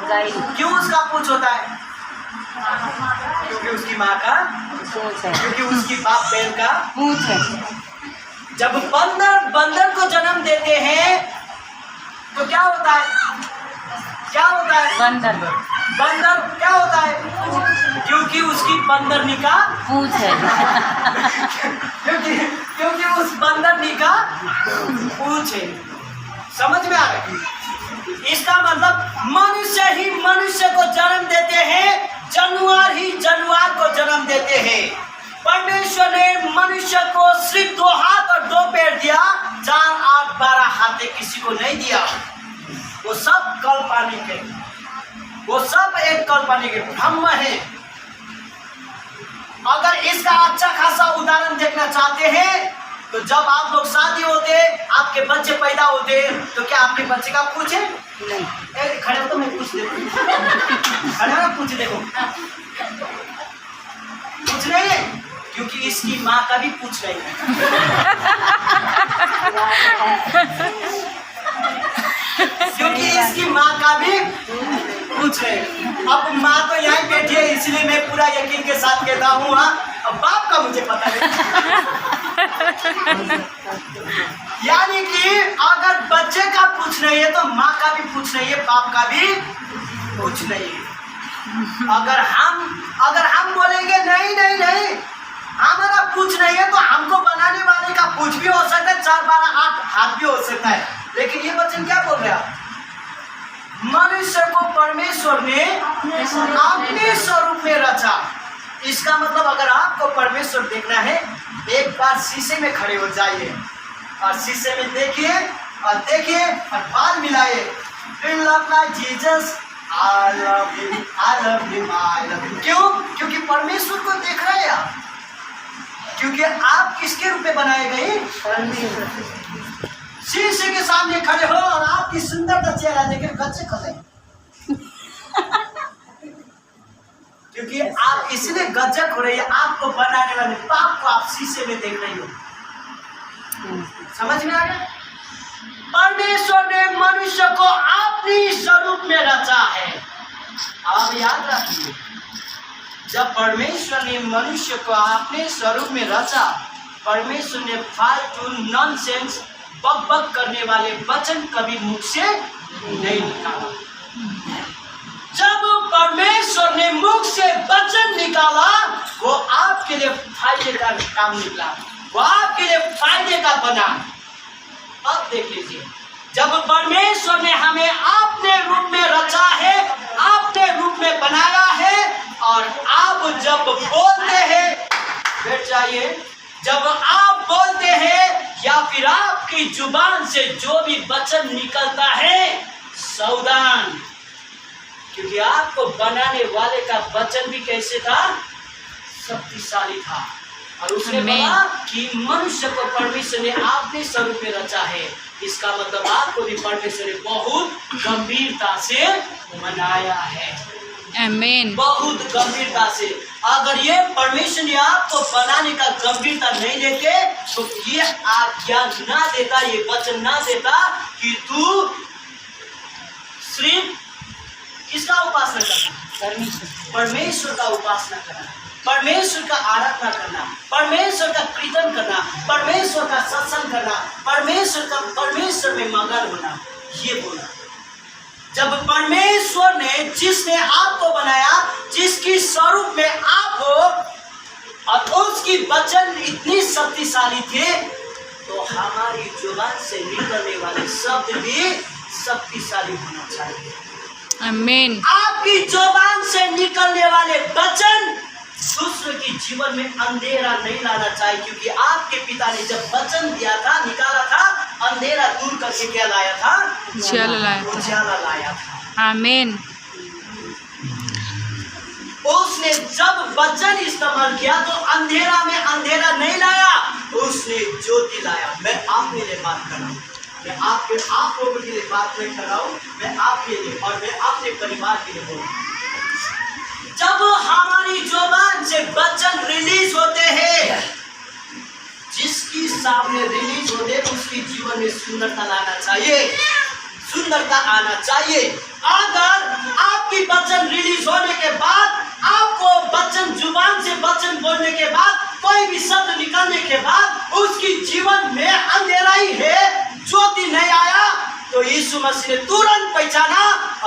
क्यों उसका पूछ होता है? क्योंकि उसकी माँ का पूछ है, क्योंकि उसकी बाप बहन का पूछ है। जब बंदर को जन्म देते हैं तो क्या होता है? क्या होता है? बंदर बंदर क्या होता है? क्योंकि उसकी बंदरनी का पूछ है। क्योंकि उस बंदरनी का पूछ है। समझ में आ रहा है? इसका मतलब मनुष्य ही मनुष्य को जन्म देते हैं, जानवर ही जानवर को जन्म देते हैं। परमेश्वर ने मनुष्य को सिर्फ 2 हाथ और 2 पैर दिया, 4, 8, 12 हाथ किसी को नहीं दिया। वो सब काल्पनिक है, वो सब एक काल्पनिक है, ब्रह्म है। अगर इसका अच्छा खासा उदाहरण देखना चाहते हैं तो जब आप लोग शादी होते, आपके बच्चे पैदा होते, तो क्या आपके बच्चे का पूछ है? नहीं। खड़े हो तो मैं पूछ देखो, खड़े हो पूछ देखो, पूछ नहीं है क्योंकि इसकी माँ का भी पूछ नहीं है। क्योंकि इसकी माँ का भी पूछ नहीं। अब माँ तो यहीं बैठी है, इसलिए मैं पूरा यकीन के साथ कहता हूँ। अब बाप का मुझे पता नहीं। यानी कि अगर बच्चे का पूछ नहीं है तो माँ का भी पूछ नहीं है, बाप का भी पूछ नहीं है। अगर हम बोलेंगे नहीं नहीं नहीं हमारा पूछ नहीं है, तो हमको बनाने वाले का पूछ भी हो सकता है, 4, 12, 8 हाथ भी हो सकता है। लेकिन ये वचन क्या बोल रहे हैं? मनुष्य को परमेश्वर ने अपने स्वरूप में रचा। इसका मतलब अगर आपको परमेश्वर देखना है, एक बार शीशे में खड़े हो जाइए और शीशे में देखिए और बाल मिलाइए। Jesus I love him, I love him, I love him. क्यों? क्योंकि परमेश्वर को देख रहे हैं आप। क्योंकि आप किसके रूप में बनाए गए? शीशे के सामने खड़े हो और आपकी सुंदरता चेहरा देखे बच्चे खड़े, क्योंकि आप इसलिए गजब हो रही है, आपको बनाने वाले बाप को आप शीशे में देख रही हो। समझ में आ गया? परमेश्वर ने मनुष्य को अपने स्वरूप में रचा है। आप याद रखिए, जब परमेश्वर ने मनुष्य को अपने स्वरूप में रचा, परमेश्वर ने फालतू नॉनसेंस बक करने वाले वचन कभी मुख से नहीं निकाला। जब परमेश्वर ने मुख से वचन निकाला, वो आपके लिए फायदे का काम निकला, वो आपके लिए फायदे का बना। अब देख लीजिए, जब परमेश्वर ने हमें अपने रूप में रचा है, अपने रूप में बनाया है, और आप जब बोलते हैं, बैठ जाइए, जब आप बोलते हैं या फिर आपकी जुबान से जो भी वचन निकलता है, सावधान, क्योंकि आपको बनाने वाले का वचन भी कैसे था? शक्तिशाली था। और उसने बोला कि मनुष्य को परमेश्वर ने अपने स्वरूप में रचा है। इसका मतलब आपको भी परमेश्वर ने बहुत गंभीरता से बनाया है। आमीन। बहुत गंभीरता से। अगर ये परमेश्वर ने आपको बनाने का गंभीरता नहीं लेते तो ये आज्ञा ना देता, ये वचन ना देता कि तू सिर्फ किसका उपासना करना? परमेश्वर का उपासना करना, परमेश्वर का आराधना करना, परमेश्वर का कीर्तन करना, परमेश्वर का सत्संग करना, परमेश्वर में मगन होना, ये बोला। जब परमेश्वर ने, जिसने आपको बनाया, जिसकी स्वरूप में आप हो, और उसकी वचन इतनी शक्तिशाली थे, तो हमारी जुबान से निकलने वाले शब्द भी शक्तिशाली होना चाहिए। आमीन। आपकी जुबान से निकलने वाले वचन दूसरे की जीवन में अंधेरा नहीं लाना चाहिए, क्योंकि आपके पिता ने जब वचन दिया था, निकाला था, अंधेरा दूर करके क्या लाया था? उजाला लाया था। आमीन। उसने जब वचन इस्तेमाल किया तो अंधेरा में अंधेरा नहीं लाया, उसने ज्योति लाया। मैं आपके लिए बात कर रहा हूँ, मैं आप लोगों के लिए बात नहीं कर रहा हूँ, मैं आपके लिए और मैं अपने परिवार के लिए बोल रहा हूँ। जब हमारी जुबान से वचन रिलीज होते हैं, जिसकी सामने रिलीज होते हैं उसकी जीवन में सुंदरता लाना चाहिए, सुंदरता आना चाहिए। अगर आप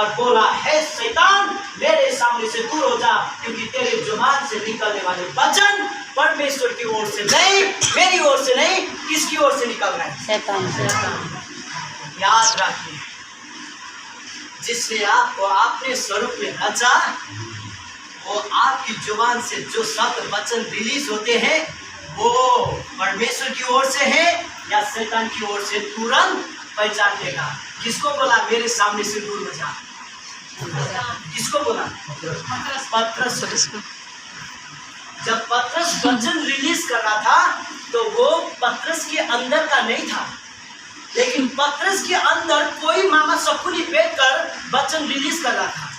और बोला, हे शैतान, मेरे सामने से दूर हो जा, क्योंकि तेरे जुबान से निकलने वाले वचन परमेश्वर की ओर से नहीं, मेरी ओर से नहीं, किसकी ओर से निकल रहे हैं? शैतान से। याद रखिए, जिसने आपको अपने स्वरूप में रचा, वो आपकी जुबान से जो शब्द वचन रिलीज होते हैं वो परमेश्वर की ओर से है या शैतान की ओर से, तुरंत पहचान लेगा। किसको बोला मेरे सामने से दूर हो जा? किसको बोला? पतरस को। जब पतरस वचन रिलीज कर रहा था तो वो पतरस के अंदर का नहीं था, लेकिन पतरस के अंदर कोई मामा शकुनी बैठ कर वचन रिलीज कर रहा था।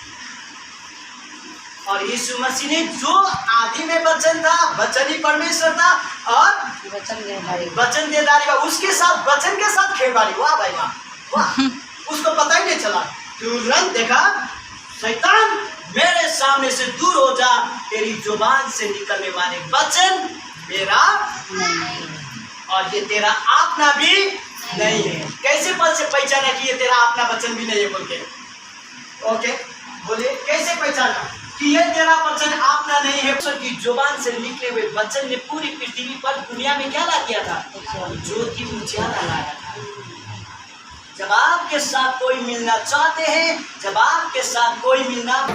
और यीशु मसीह ने जो आदि में वचन था, वचन ही परमेश्वर था, और वचन देदारी का उसके साथ, वचन के साथ खेलवाड़ी। वाह भाई वाह, वाह। उसको पता ही नहीं चला, तुरंत देखा, शैतान मेरे सामने से दूर हो जा, तेरी जुबान से निकलने वाले वचन मेरा नहीं, और ये तेरा अपना भी नहीं है। कैसे पहचाना कि ये तेरा अपना वचन भी नहीं है बोल के? ओके, बोलिए कैसे पहचाना कि ये तेरा वचन अपना नहीं है? की जुबान से निकले हुए वचन ने पूरी पृथ्वी पर, दुनिया में क्या ला दिया था? ज्योति उजाला लाया था। जब आपके साथ कोई मिलना चाहते हैं, जब आपके साथ कोई मिलना,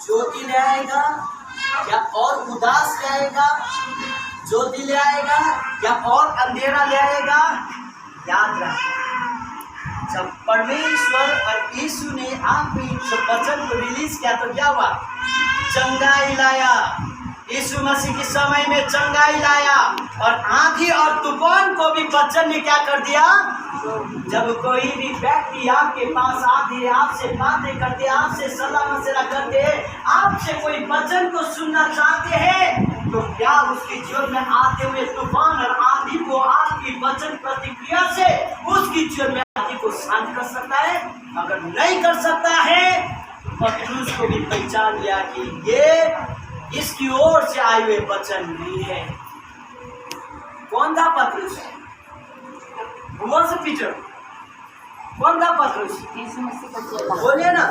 ज्योति ले आएगा या और उदास ले आएगा? ज्योति ले आएगा या और अंधेरा ले आएगा? याद रखिए, जब परमेश्वर और यीशु ने आपके वचन को रिलीज किया तो क्या हुआ? चंगाई लाया। यीशु मसीह के समय में चंगाई लाया, और आंधी और तूफान को भी वचन ने क्या कर दिया? जब कोई भी व्यक्ति आपके पास आते, आपसे बातें करते, आपसे सलाह मशवरा करते, आपसे कोई वचन को सुनना चाहते हैं, तो क्या उसके जीवन में आते हुए तूफान और आंधी को आपकी वचन प्रतिक्रिया से उसकी जीवन में आंधी को शांत कर सकता है? अगर नहीं कर सकता है, पतरस को भी पहचान लिया कि ये इसकी ओर से आए हुए वचन नहीं है। कौन था पतरस? पीटर। कौन था पतरस? यीशु मसीह का चेला। बोलिए ना।